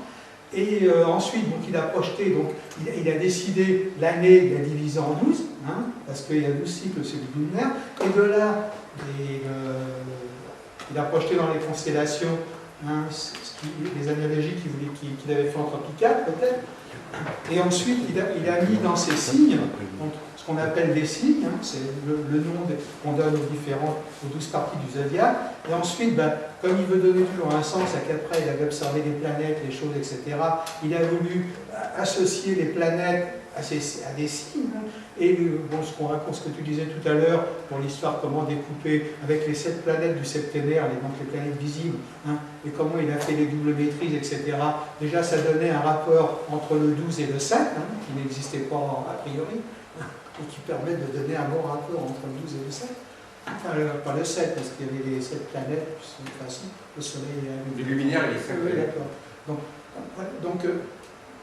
Et ensuite, donc, il a projeté, donc, il a décidé l'année, il a divisé en 12, parce qu'il y a 12 cycles lunaires. Et de là, il a projeté dans les constellations les analogies qu'il avait fait en tropical, peut-être. Et ensuite, il a mis dans ces signes, donc, ce qu'on appelle des signes, c'est le nom qu'on donne aux 12 parties du zodiaque. Et ensuite, comme il veut donner toujours un sens, à qu'après il avait observé les planètes, les choses, etc., il a voulu associer les planètes à des signes. Et ce qu'on raconte, ce que tu disais tout à l'heure, pour l'histoire, comment découper avec les 7 planètes du septénaire, donc les planètes visibles, et comment il a fait les doubles maîtrises, etc. Déjà, ça donnait un rapport entre le 12 et le 7, qui n'existait pas a priori, et qui permet de donner un bon rapport entre le 12 et le 7. Enfin, pas le 7, parce qu'il y avait les 7 planètes, de toute façon, le Soleil et la Lune. Le luminaire et les 7 planètes. Oui, d'accord. Donc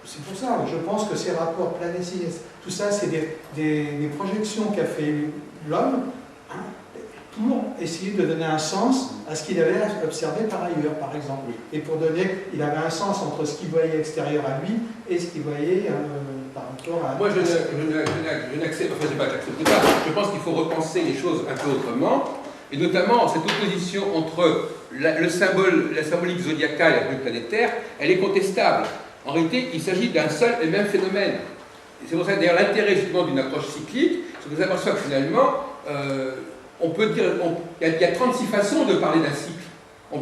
c'est pour ça, je pense que ces rapports planétaires, tout ça, c'est des projections qu'a fait l'homme pour essayer de donner un sens à ce qu'il avait observé par ailleurs, par exemple. Et pour il avait un sens entre ce qu'il voyait extérieur à lui et ce qu'il voyait par rapport à... Moi, je n'accepte pas. Je pense qu'il faut repenser les choses un peu autrement, et notamment cette opposition entre la symbolique zodiacale et la symbolique planétaire, elle est contestable. En réalité, il s'agit d'un seul et même phénomène. C'est pour ça que d'ailleurs l'intérêt justement d'une approche cyclique, c'est qu'on s'aperçoit que finalement, on peut dire, il y a 36 façons de parler d'un cycle.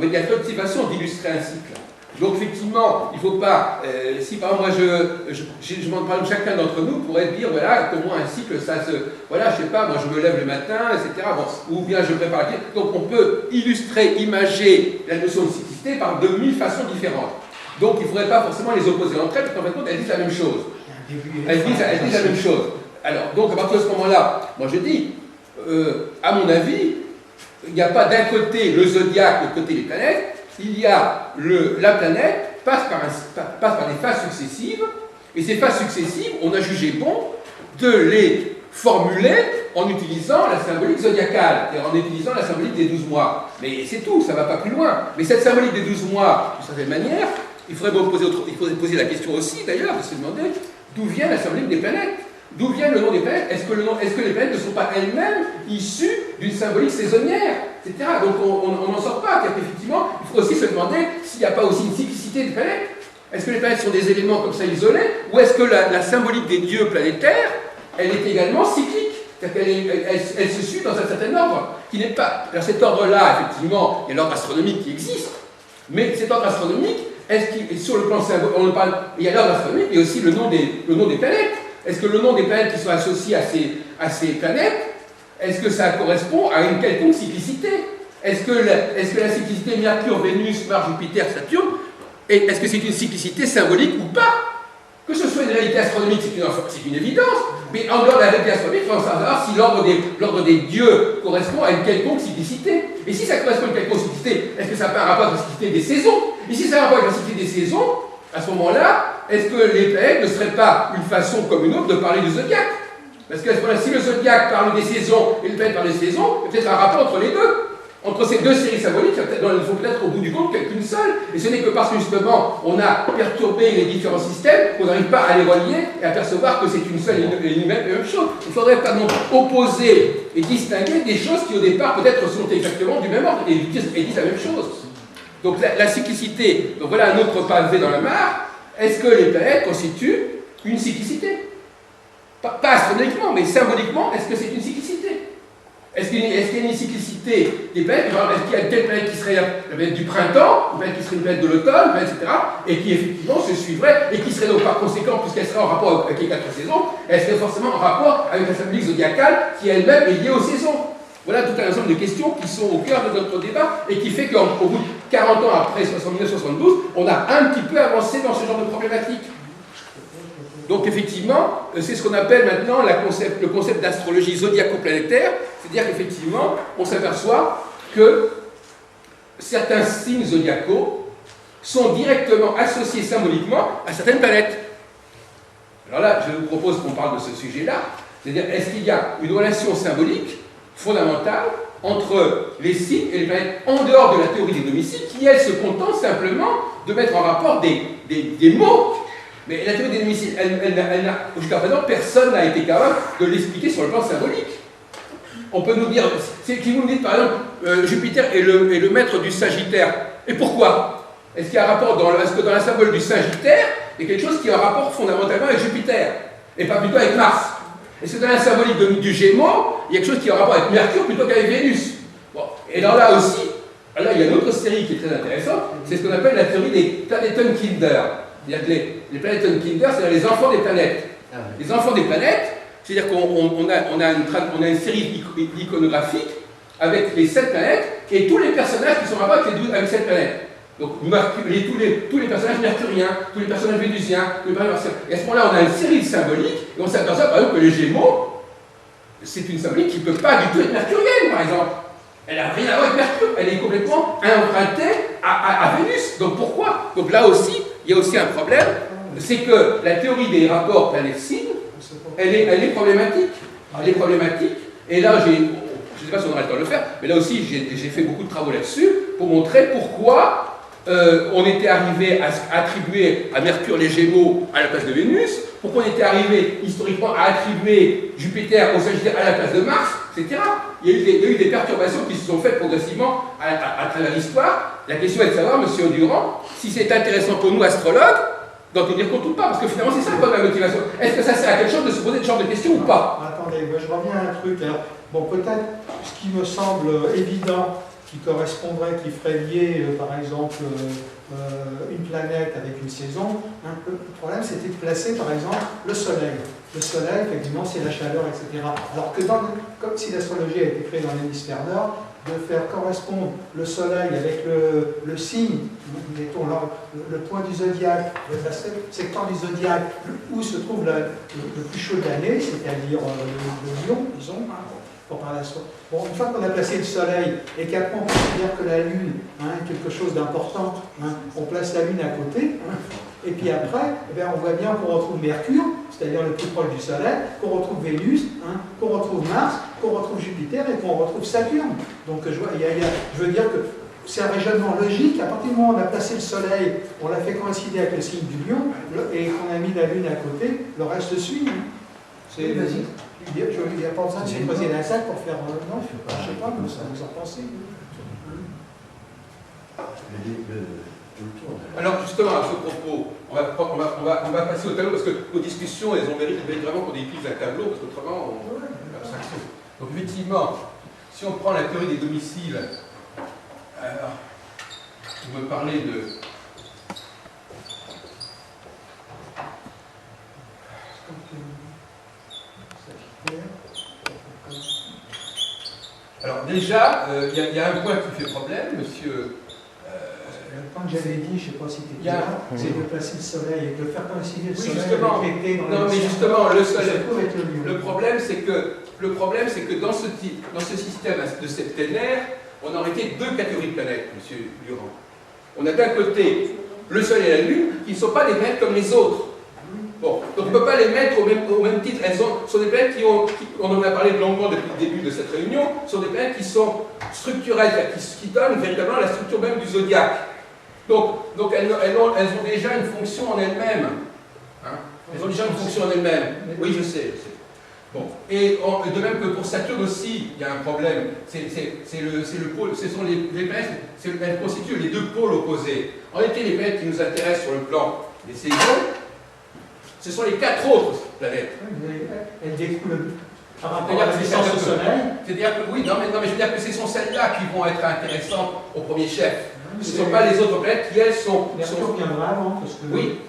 Il y a 36 façons d'illustrer un cycle. Donc effectivement, il ne faut pas, si par exemple moi je m'en parle, chacun d'entre nous pourrait dire, voilà, comment un cycle, ça se, voilà, je sais pas, moi je me lève le matin, etc. Bon, ou bien je prépare la vie. Donc on peut illustrer, imager la notion de cyclicité par de mille façons différentes. Donc il ne faudrait pas forcément les opposer entre elles, parce qu'en fin de compte, elles disent la même chose. Elles disent la même chose. Alors, donc à partir de ce moment-là, moi je dis, à mon avis, il n'y a pas d'un côté le zodiaque, de côté les planètes, il y a la planète passe par des phases successives, et ces phases successives, on a jugé bon de les formuler en utilisant la symbolique zodiacale, c'est-à-dire en utilisant la symbolique des 12 mois. Mais c'est tout, ça ne va pas plus loin. Mais cette symbolique des 12 mois, d'une certaine manière, il faudrait poser la question aussi, d'ailleurs, de se demander d'où vient la symbolique des planètes. D'où vient le nom des planètes? Est-ce que les planètes ne sont pas elles-mêmes issues d'une symbolique saisonnière, etc. Donc on n'en sort pas, car effectivement, il faut aussi se demander s'il n'y a pas aussi une cyclicité des planètes. Est-ce que les planètes sont des éléments comme ça isolés, ou est-ce que la symbolique des dieux planétaires, elle est également cyclique? C'est-à-dire qu'elle se suit dans un certain ordre, qui n'est pas... Alors cet ordre-là, effectivement, il y a l'ordre astronomique qui existe, mais cet ordre astronomique, est-ce qu'il, sur le plan symbolique, on parle, il y a l'ordre astronomique, mais aussi le nom des planètes. Est-ce que le nom des planètes qui sont associées à ces planètes, est-ce que ça correspond à une quelconque cyclicité? Est-ce que la cyclicité Mercure, Vénus, Mars, Jupiter, Saturne, est-ce que c'est une cyclicité symbolique ou pas? Que ce soit une réalité astronomique, c'est une évidence, mais en dehors de la réalité astronomique, il faut savoir si l'ordre des dieux correspond à une quelconque cyclicité. Et si ça correspond à une quelconque cyclicité, est-ce que ça n'a un rapport avec la cyclicité des saisons? Et si ça a un rapport avec la cyclicité des saisons, à ce moment-là, est-ce que les planètes ne seraient pas une façon comme une autre de parler du zodiaque? Parce que si le zodiaque parle des saisons et les planètes parlent des saisons, il y a peut-être un rapport entre les deux. Entre ces deux séries symboliques, il faut peut-être au bout du compte qu'une seule. Et ce n'est que parce que justement, on a perturbé les différents systèmes qu'on n'arrive pas à les relier et à percevoir que c'est une seule et une même chose. Il ne faudrait pas donc opposer et distinguer des choses qui au départ peut-être sont exactement du même ordre et disent la même chose. Donc la cyclicité, donc voilà un autre pavé dans la mare. Est-ce que les planètes constituent une cyclicité? Pas astronomiquement, mais symboliquement, est-ce que c'est une cyclicité? Est-ce qu'il y a une cyclicité des planètes? Est-ce qu'il y a telle planète qui serait la planète du printemps, une planète qui serait une planète de l'automne, etc., et qui effectivement se suivrait, et qui serait donc par conséquent, puisqu'elle serait en rapport avec les 4 saisons, elle serait forcément en rapport avec la symbolique zodiacale qui elle-même est liée aux saisons. Voilà tout un ensemble de questions qui sont au cœur de notre débat et qui fait qu'au bout de 40 ans après 1972, on a un petit peu avancé dans ce genre de problématique. Donc effectivement, c'est ce qu'on appelle maintenant le concept d'astrologie zodiaco-planétaire, c'est-à-dire qu'effectivement, on s'aperçoit que certains signes zodiacaux sont directement associés symboliquement à certaines planètes. Alors là, je vous propose qu'on parle de ce sujet-là, c'est-à-dire est-ce qu'il y a une relation symbolique fondamentale entre les signes et les planètes en dehors de la théorie des domiciles qui, elle, se contente simplement de mettre en rapport des mots. Mais la théorie des domiciles, jusqu'à présent, personne n'a été capable de l'expliquer sur le plan symbolique. On peut nous dire, si vous me dites par exemple, Jupiter est le maître du Sagittaire, et pourquoi? Est-ce qu'il y a un rapport, est-ce que dans la symbole du Sagittaire, il y a quelque chose qui a un rapport fondamentalement avec Jupiter, et pas plutôt avec Mars? Est-ce que dans la symbolique du Gémeaux, il y a quelque chose qui a un rapport avec Mercure plutôt qu'avec Vénus? Bon. Et là aussi, là, il y a une autre série qui est très intéressante, c'est ce qu'on appelle la théorie des Planetenkinder. C'est-à-dire que les Planetenkinder, c'est les enfants des planètes. Ah oui. Les enfants des planètes, c'est-à-dire qu'on a une série iconographique avec les 7 planètes et tous les personnages qui sont en rapport avec cette planète. Donc tous les personnages mercuriens, tous les personnages vénusiens, tous les personnages martiens. Et à ce moment-là, on a une série de symboliques et on s'aperçoit par exemple que les Gémeaux, c'est une symbolique qui ne peut pas du tout être mercurienne, par exemple. Elle n'a rien à voir avec Mercure, elle est complètement empruntée à Vénus. Donc pourquoi? Donc là aussi, il y a aussi un problème, c'est que la théorie des rapports planètes-signes, elle est problématique. Elle est problématique. Et là, je ne sais pas si on aura le temps de le faire, mais là aussi, j'ai fait beaucoup de travaux là-dessus pour montrer pourquoi on était arrivé à attribuer à Mercure les Gémeaux à la place de Vénus, pourquoi on était arrivé historiquement à attribuer Jupiter au Sagittaire à la place de Mars, etc. Il y a eu des perturbations qui se sont faites progressivement à travers l'histoire. La question est de savoir, monsieur Durand, si c'est intéressant pour nous, astrologues, d'en tenir compte ou pas, parce que finalement c'est ça la motivation. Est-ce que ça sert à quelque chose de se poser ce genre de questions ou pas? Attendez, moi je reviens à un truc. Alors, bon, peut-être ce qui me semble évident, qui correspondrait, qui ferait lier, par exemple, une planète avec une saison. Hein. Le problème, c'était de placer, par exemple, le Soleil. Le Soleil, effectivement, c'est la chaleur, etc. Alors que, comme si l'astrologie a été créée dans l'hémisphère nord, de faire correspondre le Soleil avec le signe, mettons là, le point du zodiaque, le secteur du zodiaque, où se trouve le plus chaud de l'année, c'est-à-dire le lion, disons, hein, pour parler à soi. Bon, une fois qu'on a placé le Soleil et qu'après on considère que la Lune est quelque chose d'important, on place la Lune à côté, et puis après, eh bien, on voit bien qu'on retrouve Mercure, c'est-à-dire le plus proche du Soleil, qu'on retrouve Vénus, qu'on retrouve Mars, qu'on retrouve Jupiter et qu'on retrouve Saturne. Donc je veux dire que c'est un raisonnement logique. À partir du moment où on a placé le Soleil, on l'a fait coïncider avec le signe du Lion, et qu'on a mis la Lune à côté, le reste suit. C'est, vas-y. Il n'y a pas besoin de se creuser la salle pour faire. Non, je ne sais pas, mais ça vous en pensez. Alors justement, à ce propos, on va passer au tableau, parce que nos discussions, elles méritent vraiment qu'on utilise un tableau, parce qu'autrement, on fait abstraction. Donc effectivement, si on prend la théorie des domiciles, alors, vous me parlez de... Alors déjà, il y a un point qui fait problème, monsieur... Le point que j'avais dit, je ne sais pas si tu étais là, c'est de placer le Soleil et de faire coïncider le Soleil justement, avec l'été dans non, mais justement, le Soleil, le problème c'est que dans ce système de septénaire, on aurait été deux catégories de planètes, monsieur Durand. On a d'un côté le Soleil et la Lune, qui ne sont pas des planètes comme les autres. Bon, donc on ne peut pas les mettre au même titre. Elles sont des planètes on en a parlé longuement depuis le début de cette réunion, sont des planètes qui sont structurelles, qui donnent véritablement la structure même du zodiaque. Donc elles ont déjà une fonction en elles-mêmes. Hein, elles ont déjà une fonction en elles-mêmes. Oui, je sais. Bon. Et de même que pour Saturne aussi, il y a un problème. C'est le pôle, ce sont les planètes, elles constituent les deux pôles opposés. En réalité, les planètes qui nous intéressent sur le plan des saisons, ce sont les quatre autres planètes. Elles découlent par rapport à la distance au Soleil. C'est-à-dire que, oui, non mais je veux dire que ce sont celles-là qui vont être intéressantes au premier chef. Ce ne sont pas les autres planètes qui, elles, sont... Mercure viendra avant, parce que... Oui.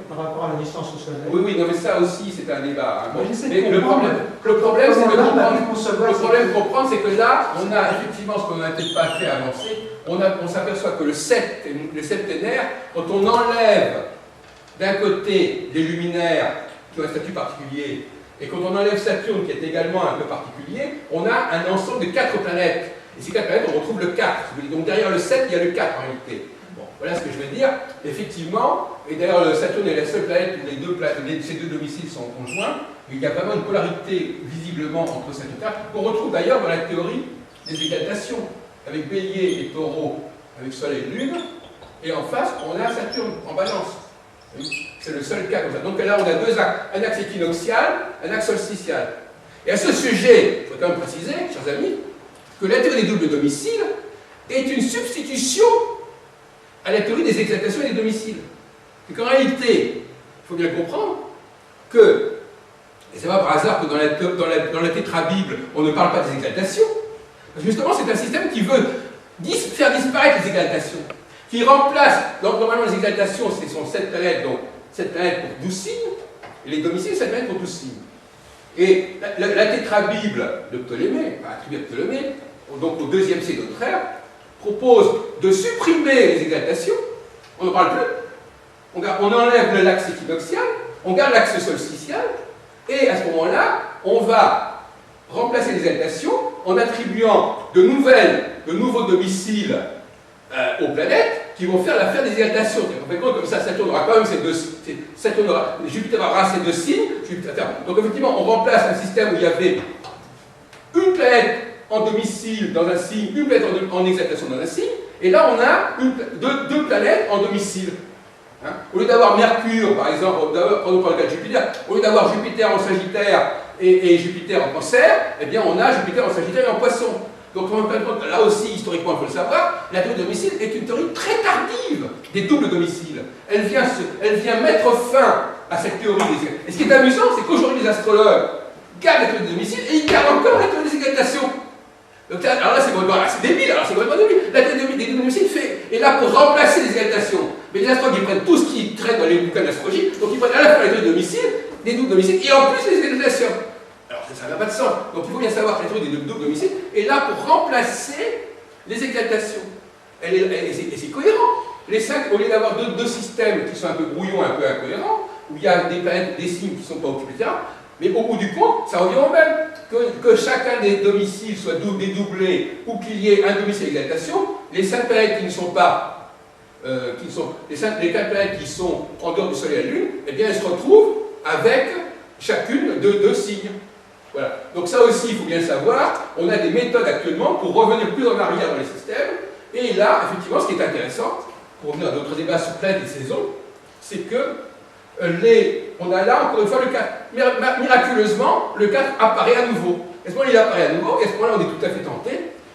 Par rapport à la distance au Soleil. Oui, non mais ça aussi, c'est un débat. Hein. Mais le problème, c'est de comprendre, c'est que là, on a effectivement ce qu'on n'a peut-être pas fait avancer. On s'aperçoit que le septénaire, quand on enlève d'un côté les luminaires qui ont un statut particulier, et quand on enlève Saturne qui est également un peu particulier, on a un ensemble de 4 planètes. Et ces 4 planètes, on retrouve le 4. Donc derrière le 7, il y a le 4 en réalité. Bon, voilà ce que je veux dire. Effectivement, et d'ailleurs le Saturne est la seule planète où ces deux domiciles sont conjoints. Il y a vraiment une polarité visiblement entre ces deux cas, qu'on retrouve d'ailleurs dans la théorie des égaltations, avec Bélier et Taureau, avec Soleil et Lune, et en face, on a Saturne en balance. C'est le seul cas comme ça. Donc là, on a deux axes, un axe équinoxial, un axe solsticial. Et à ce sujet, il faut quand même préciser, chers amis, que la théorie des doubles domiciles est une substitution à la théorie des exaltations et des domiciles. Et qu'en réalité, il faut bien comprendre que, et c'est pas par hasard que dans la tétrabible, on ne parle pas des exaltations, parce que justement, c'est un système qui veut faire disparaître les exaltations, qui remplace, donc normalement les exaltations, ce sont 7 planètes, donc 7 planètes pour 12 signes, et les domiciles, 7 planètes pour 12 signes. Et la tétrabible de Ptolémée, attribuée à Ptolémée, donc au 2e siècle de notre ère, propose de supprimer les exaltations, on n'en parle plus, on enlève l'axe équinoxial, on garde l'axe solsticial, et à ce moment-là, on va remplacer les exaltations en attribuant de nouveaux domiciles aux planètes qui vont faire l'affaire des exaltations. On fait compte comme ça, Saturne aura quand même ces deux signes, Jupiter aura ces deux signes. Donc effectivement, on remplace un système où il y avait une planète en domicile dans un signe, une planète en exaltation dans un signe, et là on a deux planètes en domicile. Hein? Au lieu d'avoir Mercure, par exemple, prenons le cas de Jupiter, au lieu d'avoir Jupiter en Sagittaire et Jupiter en Cancer, eh bien on a Jupiter en Sagittaire et en Poisson. Donc là aussi, historiquement, il faut le savoir, la théorie de domicile est une théorie très tardive des doubles domiciles. Elle vient mettre fin à cette théorie des... Et ce qui est amusant, c'est qu'aujourd'hui, les astrologues gardent la théorie des domiciles et ils gardent encore la théorie des exaltations. Donc, alors là, c'est débile, alors c'est complètement débile. La théorie des deux domiciles est là pour remplacer les exaltations. Mais les astrologues, ils prennent tout ce qui traite dans les bouquins d'astrologie, donc ils prennent à la fois les deux domiciles, des doubles domiciles, et en plus les exaltations. Alors ça n'a pas de sens. Donc il faut bien savoir que la théorie des doubles domiciles est là pour remplacer les exaltations. Et c'est cohérent. Les 5, au lieu d'avoir deux systèmes qui sont un peu brouillons, un peu incohérents, où il y a des planètes, des signes qui ne sont pas occupés, etc., mais au bout du compte, ça revient au même. Que chacun des domiciles soit dédoublé ou qu'il y ait un domicile d'exaltation, les 5 planètes qui ne sont pas, les 4 planètes qui sont en dehors du Soleil et de la Lune, eh bien elles se retrouvent avec chacune de 2 signes. Voilà. Donc ça aussi, il faut bien le savoir, on a des méthodes actuellement pour revenir plus en arrière dans les systèmes, et là, effectivement, ce qui est intéressant, pour revenir à d'autres débats sur planètes et saisons, c'est que on a là, encore une fois, le 4. Miraculeusement, le 4 apparaît à nouveau. À ce moment-là, il apparaît à nouveau, et à ce moment-là, on est tout à fait tenté,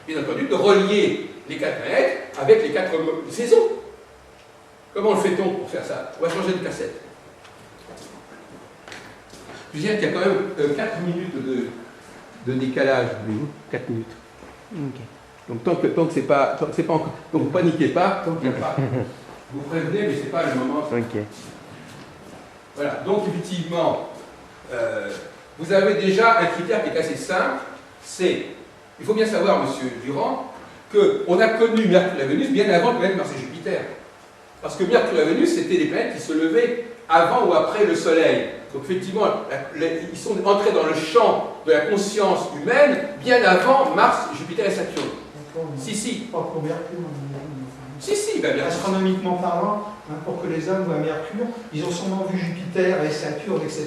bien entendu, de relier les 4 planètes avec les 4 saisons. Comment le fait-on pour faire ça? On va changer de cassette. Je dirais qu'il y a quand même 4 minutes de décalage, voyez-vous, 4 minutes. Okay. Donc tant que c'est pas encore, donc vous paniquez pas, tant qu'il n'y a pas, vous prévenez, mais c'est pas le moment. Okay. Voilà, donc effectivement, vous avez déjà un critère qui est assez simple, c'est, il faut bien savoir, monsieur Durand, qu'on a connu Mercure et Vénus bien avant que Mars et Jupiter. Parce que Mercure et Vénus, c'était des planètes qui se levaient avant ou après le Soleil. Donc effectivement, ils sont entrés dans le champ de la conscience humaine bien avant Mars, Jupiter et Saturne. Si. Pas pour Mercure. Si, bien sûr. Astronomiquement parlant, pour que les hommes voient Mercure, ils ont sûrement vu Jupiter et Saturne, etc.,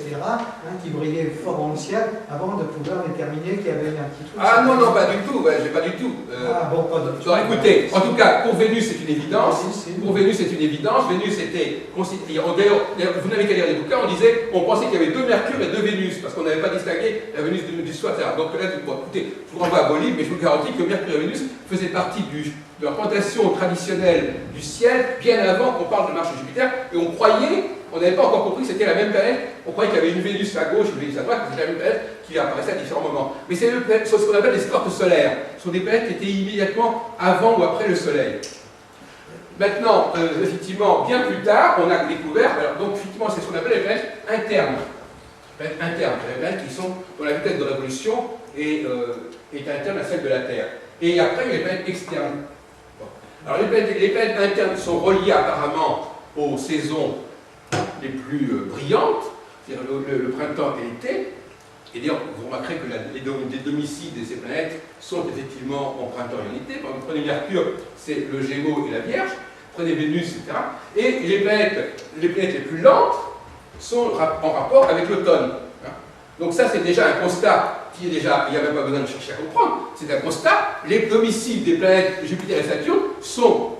qui brillaient fort dans le ciel, avant de pouvoir déterminer qu'il y avait un petit truc. Ah non, pas du tout, pas du tout. Pas du tout. Alors écoutez, en tout cas, pour Vénus, c'est une évidence. Pour Vénus, c'est une évidence. Vénus était considérée. D'ailleurs, vous n'avez qu'à lire les bouquins, on pensait qu'il y avait 2 Mercure et 2 Vénus, parce qu'on n'avait pas distingué la Vénus du Soir, etc. Donc là, écoutez, je vous renvoie à vos livres, mais je vous garantis que Mercure et Vénus faisaient partie de la représentation traditionnelle du ciel, bien avant qu'on parle de Mars et Jupiter, et on n'avait pas encore compris que c'était la même planète, on croyait qu'il y avait une Vénus à gauche, une Vénus à droite, que c'était la même planète qui apparaissait à différents moments. Mais c'est ce qu'on appelle des scortes solaires, ce sont des planètes qui étaient immédiatement avant ou après le Soleil. Maintenant, effectivement, bien plus tard, on a découvert, donc effectivement, c'est ce qu'on appelle les planètes internes. Les planètes qui sont, dont la vitesse de révolution est interne à celle de la Terre. Et après, il y a les planètes externes. Alors les planètes internes sont reliées apparemment aux saisons les plus brillantes, c'est-à-dire le printemps et l'été. Et d'ailleurs, vous remarquerez que les domiciles de ces planètes sont effectivement en printemps et en été. Par exemple, prenez Mercure, c'est le Gémeaux et la Vierge. Prenez Vénus, etc. Et les planètes les plus lentes sont en rapport avec l'automne. Donc ça, c'est déjà un constat qui est déjà, il n'y a même pas besoin de chercher à comprendre, c'est un constat, les domiciles des planètes Jupiter et Saturne sont,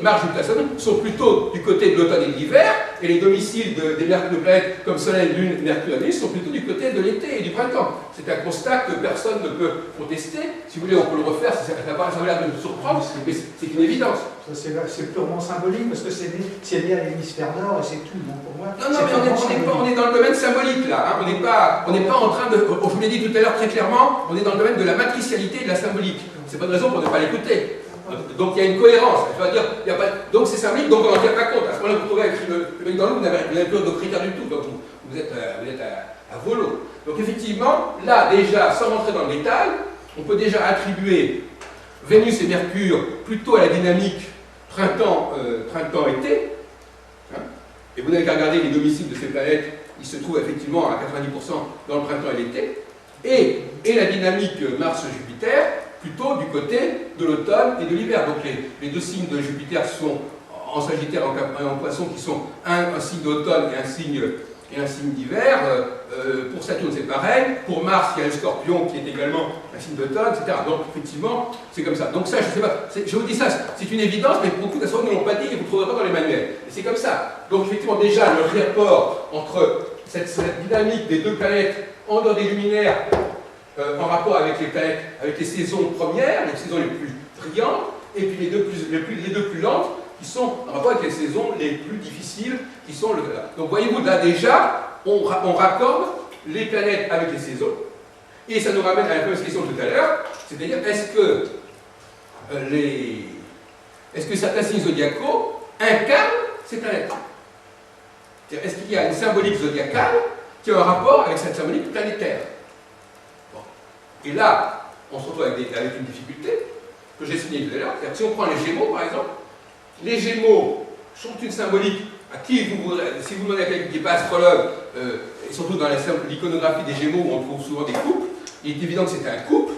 Mars, Jupiter et Saturne, sont plutôt du côté de l'automne et de l'hiver, et les domiciles des planètes comme Soleil, Lune, Mercure et Vénus sont plutôt du côté de l'été et du printemps. C'est un constat que personne ne peut contester. Si vous voulez, on peut le refaire, ça a l'air de nous surprendre, mais c'est une évidence. C'est purement symbolique, parce que c'est lié à l'hémisphère nord, et c'est tout. Donc pour moi, non, mais on est dans le domaine symbolique, là. Hein. On n'est pas en train de... Je vous l'ai dit tout à l'heure très clairement, on est dans le domaine de la matricialité et de la symbolique. C'est pas de raison pour ne pas l'écouter. Donc il y a une cohérence. Je veux dire, il y a pas... Donc c'est symbolique, donc on n'en tient pas compte. À ce moment-là, vous trouvez écrit le mec dans l'eau, vous n'avez plus de critères du tout. Donc vous êtes à volo. Donc effectivement, là déjà, sans rentrer dans le détail, on peut déjà attribuer Vénus et Mercure plutôt à la dynamique printemps-été. Et vous n'avez qu'à regarder les domiciles de ces planètes, ils se trouvent effectivement à 90% dans le printemps et l'été. Et la dynamique Mars-Jupiter, plutôt du côté de l'automne et de l'hiver. Donc les 2 signes de Jupiter sont en Sagittaire et en Poisson, qui sont un signe d'automne et un signe d'hiver. Pour Saturne, c'est pareil. Pour Mars, il y a le Scorpion qui est également un signe d'automne, etc. Donc, effectivement, c'est comme ça. Donc ça, je ne sais pas. Je vous dis ça, c'est une évidence, mais beaucoup d'astronomes ne l'ont pas dit et vous ne trouverez pas dans les manuels. Et c'est comme ça. Donc, effectivement, déjà, le rapport entre cette dynamique des 2 planètes en dehors des luminaires, en rapport avec les planètes, avec les saisons premières, les saisons les plus brillantes, et puis les deux plus lentes, qui sont en rapport avec les saisons les plus difficiles, qui sont donc voyez-vous, là déjà, on raccorde les planètes avec les saisons, Et ça nous ramène à la fameuse question tout à l'heure, c'est-à-dire est-ce que certains signes zodiacaux incarnent ces planètes? Est-ce qu'il y a une symbolique zodiacale qui a un rapport avec cette symbolique planétaire? Bon. Et là, on se retrouve avec une difficulté que j'ai signalée tout à l'heure. Si on prend les Gémeaux, par exemple, les Gémeaux sont une symbolique à qui si vous demandez à quelqu'un qui n'est pas astrologue, et surtout dans l'iconographie des Gémeaux où on trouve souvent des couples, il est évident que c'est un couple.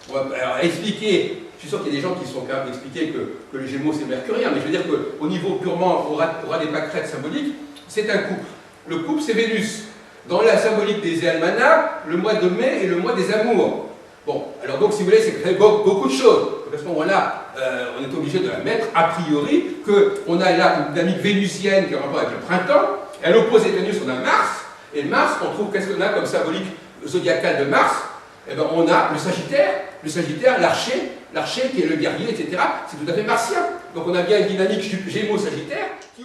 On va alors expliquer, je suis sûr qu'il y a des gens qui sont capables d'expliquer que les Gémeaux c'est mercurien, mais je veux dire qu'au niveau purement, on aura des pâquerettes symboliques, c'est un couple. Le couple c'est Vénus. Dans la symbolique des almanachs, le mois de mai est le mois des amours. Bon, alors donc si vous voulez, c'est beaucoup de choses. À ce moment-là, on est obligé de la mettre a priori qu'on a là une dynamique vénusienne qui a rapport avec le printemps, et à l'opposé de Vénus, on a Mars, et Mars, on trouve qu'est-ce qu'on a comme symbolique zodiacale de Mars? Eh bien, on a le Sagittaire, l'archer qui est le guerrier, etc. C'est tout à fait martien. Donc on a bien une dynamique Gémeaux-Sagittaire qui